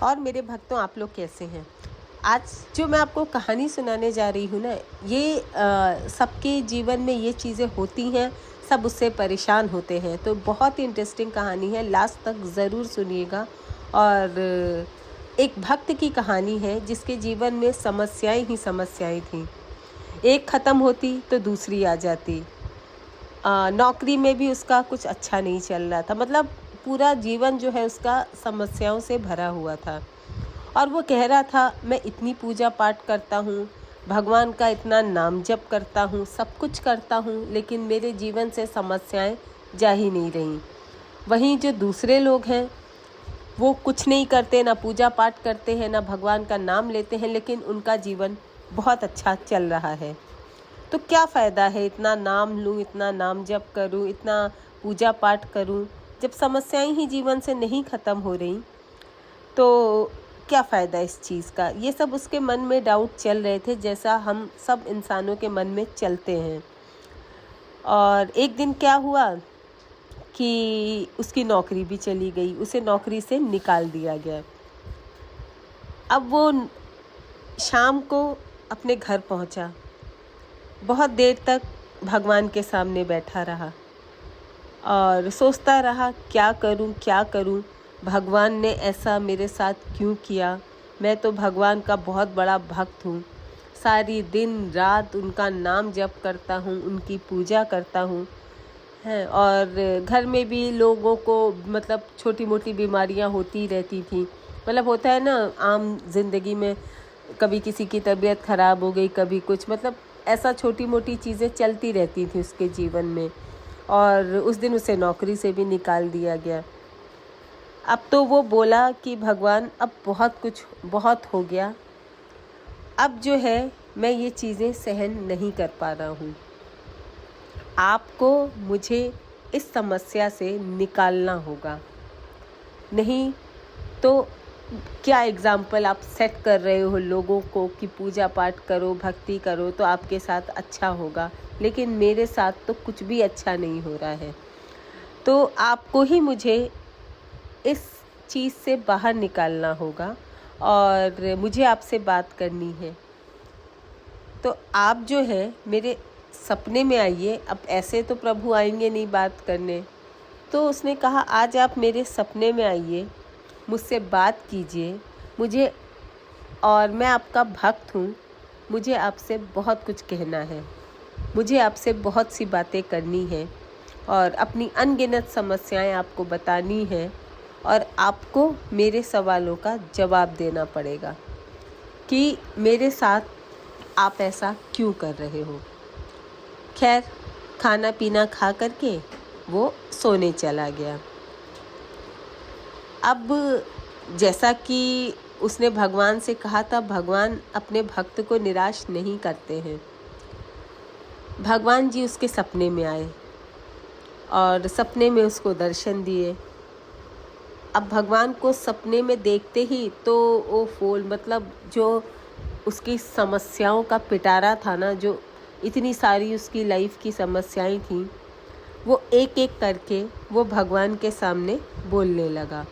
और मेरे भक्तों, आप लोग कैसे हैं? आज जो मैं आपको कहानी सुनाने जा रही हूँ ना, ये सबके जीवन में ये चीज़ें होती हैं, सब उससे परेशान होते हैं। तो बहुत ही इंटरेस्टिंग कहानी है, लास्ट तक ज़रूर सुनिएगा। और एक भक्त की कहानी है जिसके जीवन में समस्याएं ही समस्याएं थीं। एक ख़त्म होती तो दूसरी आ जाती। नौकरी में भी उसका कुछ अच्छा नहीं चल रहा था, मतलब पूरा जीवन जो है उसका समस्याओं से भरा हुआ था। और वो कह रहा था, मैं इतनी पूजा पाठ करता हूँ, भगवान का इतना नाम जप करता हूँ, सब कुछ करता हूँ, लेकिन मेरे जीवन से समस्याएं जा ही नहीं रहीं। वहीं जो दूसरे लोग हैं वो कुछ नहीं करते, ना पूजा पाठ करते हैं, ना भगवान का नाम लेते हैं, लेकिन उनका जीवन बहुत अच्छा चल रहा है। तो क्या फ़ायदा है इतना नाम लूँ, इतना नाम जप करूँ, इतना पूजा पाठ करूँ, जब समस्याएं ही जीवन से नहीं ख़त्म हो रही? तो क्या फ़ायदा इस चीज़ का? ये सब उसके मन में डाउट चल रहे थे, जैसा हम सब इंसानों के मन में चलते हैं। और एक दिन क्या हुआ कि उसकी नौकरी भी चली गई, उसे नौकरी से निकाल दिया गया। अब वो शाम को अपने घर पहुंचा, बहुत देर तक भगवान के सामने बैठा रहा और सोचता रहा, क्या करूं, क्या करूं, भगवान ने ऐसा मेरे साथ क्यों किया? मैं तो भगवान का बहुत बड़ा भक्त हूँ, सारी दिन रात उनका नाम जप करता हूँ, उनकी पूजा करता हूँ हैं। और घर में भी लोगों को मतलब छोटी मोटी बीमारियाँ होती रहती थी, मतलब होता है ना आम जिंदगी में, कभी किसी की तबीयत ख़राब हो गई, कभी कुछ, मतलब ऐसा छोटी मोटी चीज़ें चलती रहती थी उसके जीवन में। और उस दिन उसे नौकरी से भी निकाल दिया गया। अब तो वो बोला कि भगवान, अब बहुत हो गया, अब जो है मैं ये चीज़ें सहन नहीं कर पा रहा हूँ, आपको मुझे इस समस्या से निकालना होगा, नहीं तो क्या एग्ज़ाम्पल आप सेट कर रहे हो लोगों को कि पूजा पाठ करो, भक्ति करो तो आपके साथ अच्छा होगा, लेकिन मेरे साथ तो कुछ भी अच्छा नहीं हो रहा है। तो आपको ही मुझे इस चीज़ से बाहर निकालना होगा और मुझे आपसे बात करनी है। तो आप जो है मेरे सपने में आइए। अब ऐसे तो प्रभु आएंगे नहीं बात करने। तो उसने कहा, आज आप मेरे सपने में आइए, मुझसे बात कीजिए, मुझे, और मैं आपका भक्त हूँ, मुझे आपसे बहुत कुछ कहना है, मुझे आपसे बहुत सी बातें करनी है और अपनी अनगिनत समस्याएं आपको बतानी है और आपको मेरे सवालों का जवाब देना पड़ेगा कि मेरे साथ आप ऐसा क्यों कर रहे हो। खैर, खाना पीना खा करके वो सोने चला गया। अब जैसा कि उसने भगवान से कहा था, भगवान अपने भक्त को निराश नहीं करते हैं। भगवान जी उसके सपने में आए और सपने में उसको दर्शन दिए। अब भगवान को सपने में देखते ही तो वो फूल, मतलब जो उसकी समस्याओं का पिटारा था ना, जो इतनी सारी उसकी लाइफ की समस्याएं थीं, वो एक एक करके वो भगवान के सामने बोलने लगा।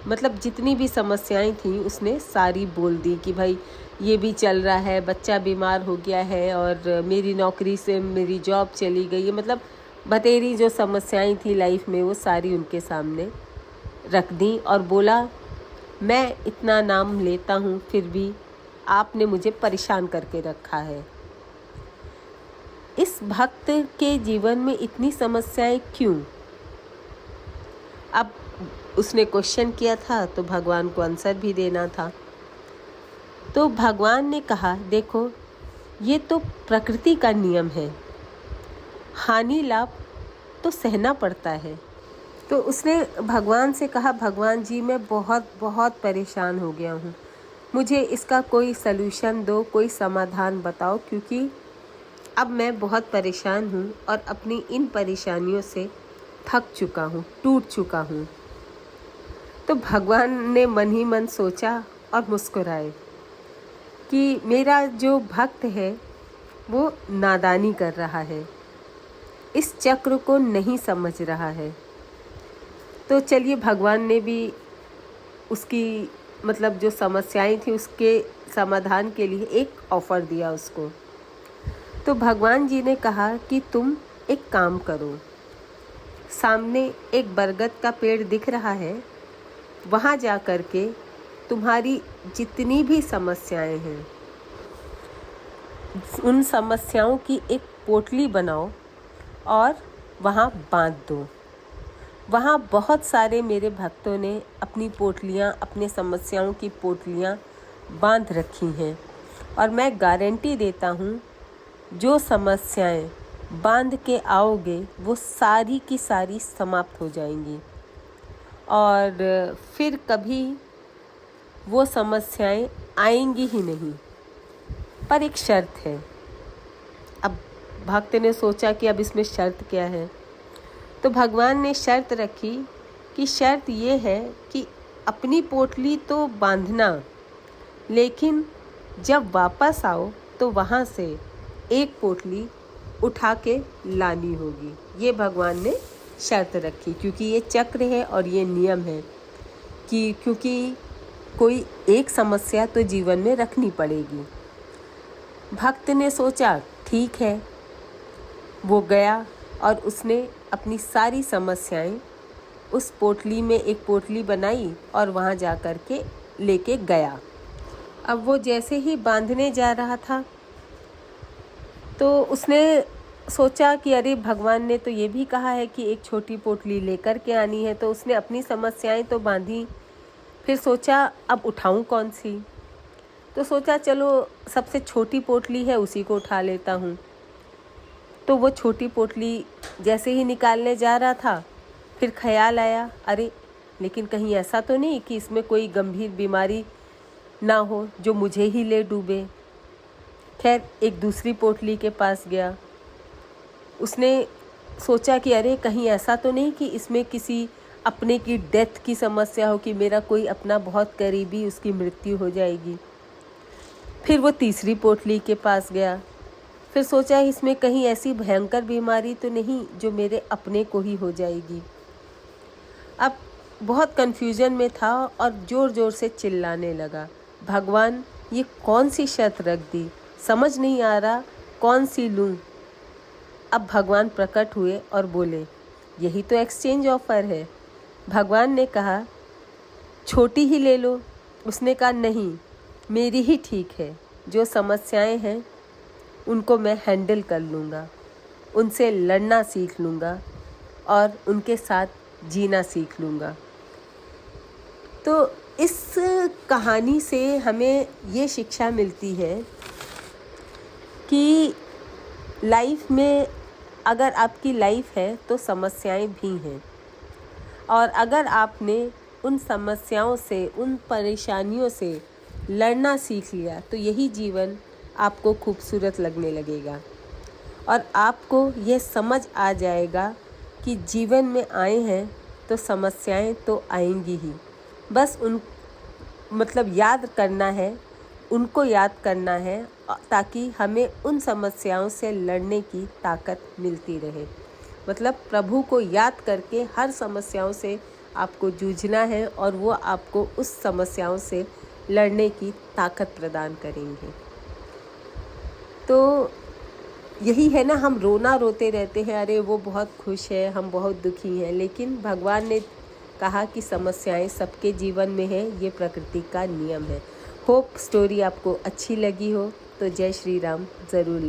मतलब जितनी भी समस्याएं थीं उसने सारी बोल दी कि भाई ये भी चल रहा है, बच्चा बीमार हो गया है और मेरी नौकरी से मेरी जॉब चली गई है, मतलब बतेरी जो समस्याएं थी लाइफ में वो सारी उनके सामने रख दी और बोला, मैं इतना नाम लेता हूँ फिर भी आपने मुझे परेशान करके रखा है। इस भक्त के जीवन में इतनी समस्याएं क्यों? अब उसने क्वेश्चन किया था तो भगवान को आंसर भी देना था। तो भगवान ने कहा, देखो ये तो प्रकृति का नियम है, हानि लाभ तो सहना पड़ता है। तो उसने भगवान से कहा, भगवान जी मैं बहुत बहुत परेशान हो गया हूँ, मुझे इसका कोई सलूशन दो, कोई समाधान बताओ, क्योंकि अब मैं बहुत परेशान हूँ और अपनी इन परेशानियों से थक चुका हूँ, टूट चुका हूँ। तो भगवान ने मन ही मन सोचा और मुस्कुराए कि मेरा जो भक्त है वो नादानी कर रहा है, इस चक्र को नहीं समझ रहा है। तो चलिए, भगवान ने भी उसकी मतलब जो समस्याएं थी उसके समाधान के लिए एक ऑफ़र दिया उसको। तो भगवान जी ने कहा कि तुम एक काम करो, सामने एक बरगद का पेड़ दिख रहा है, वहाँ जा कर के तुम्हारी जितनी भी समस्याएं हैं उन समस्याओं की एक पोटली बनाओ और वहाँ बांध दो। वहाँ बहुत सारे मेरे भक्तों ने अपनी पोटलियाँ, अपने समस्याओं की पोटलियाँ बांध रखी हैं और मैं गारंटी देता हूँ जो समस्याएं बांध के आओगे वो सारी की सारी समाप्त हो जाएंगी और फिर कभी वो समस्याएं आएंगी ही नहीं। पर एक शर्त है। अब भक्त ने सोचा कि अब इसमें शर्त क्या है, तो भगवान ने शर्त रखी कि शर्त ये है कि अपनी पोटली तो बांधना, लेकिन जब वापस आओ तो वहाँ से एक पोटली उठा के लानी होगी। ये भगवान ने शर्त रखी, क्योंकि ये चक्र है और ये नियम है कि क्योंकि कोई एक समस्या तो जीवन में रखनी पड़ेगी। भक्त ने सोचा ठीक है, वो गया और उसने अपनी सारी समस्याएं उस पोटली में एक पोटली बनाई और वहाँ जा कर के लेके गया। अब वो जैसे ही बांधने जा रहा था तो उसने सोचा कि अरे भगवान ने तो ये भी कहा है कि एक छोटी पोटली लेकर के आनी है, तो उसने अपनी समस्याएं तो बांधी। फिर सोचा अब उठाऊं कौन सी, तो सोचा चलो सबसे छोटी पोटली है उसी को उठा लेता हूँ। तो वो छोटी पोटली जैसे ही निकालने जा रहा था, फिर ख्याल आया अरे लेकिन कहीं ऐसा तो नहीं कि इसमें कोई गंभीर बीमारी ना हो जो मुझे ही ले डूबे। खैर एक दूसरी पोटली के पास गया। उसने सोचा कि अरे कहीं ऐसा तो नहीं कि इसमें किसी अपने की डेथ की समस्या हो, कि मेरा कोई अपना बहुत करीबी उसकी मृत्यु हो जाएगी। फिर वो तीसरी पोटली के पास गया। फिर सोचा इसमें कहीं ऐसी भयंकर बीमारी तो नहीं जो मेरे अपने को ही हो जाएगी। अब बहुत कन्फ्यूजन में था और ज़ोर ज़ोर से चिल्लाने लगा, भगवान ये कौन सी शर्त रख दी, समझ नहीं आ रहा कौन सी लूँ। अब भगवान प्रकट हुए और बोले यही तो एक्सचेंज ऑफर है। भगवान ने कहा छोटी ही ले लो। उसने कहा नहीं, मेरी ही ठीक है, जो समस्याएं हैं उनको मैं हैंडल कर लूँगा, उनसे लड़ना सीख लूँगा और उनके साथ जीना सीख लूँगा। तो इस कहानी से हमें ये शिक्षा मिलती है कि लाइफ में अगर आपकी लाइफ है तो समस्याएं भी हैं, और अगर आपने उन समस्याओं से, उन परेशानियों से लड़ना सीख लिया तो यही जीवन आपको खूबसूरत लगने लगेगा और आपको ये समझ आ जाएगा कि जीवन में आए हैं तो समस्याएं तो आएंगी ही, बस याद करना है, उनको याद करना है ताकि हमें उन समस्याओं से लड़ने की ताकत मिलती रहे। प्रभु को याद करके हर समस्याओं से आपको जूझना है और वो आपको उस समस्याओं से लड़ने की ताकत प्रदान करेंगे। तो यही है ना, हम रोना रोते रहते हैं, अरे वो बहुत खुश है, हम बहुत दुखी हैं, लेकिन भगवान ने कहा कि समस्याएं सबके जीवन में है, ये प्रकृति का नियम है। होप स्टोरी आपको अच्छी लगी हो तो जय श्री राम ज़रूर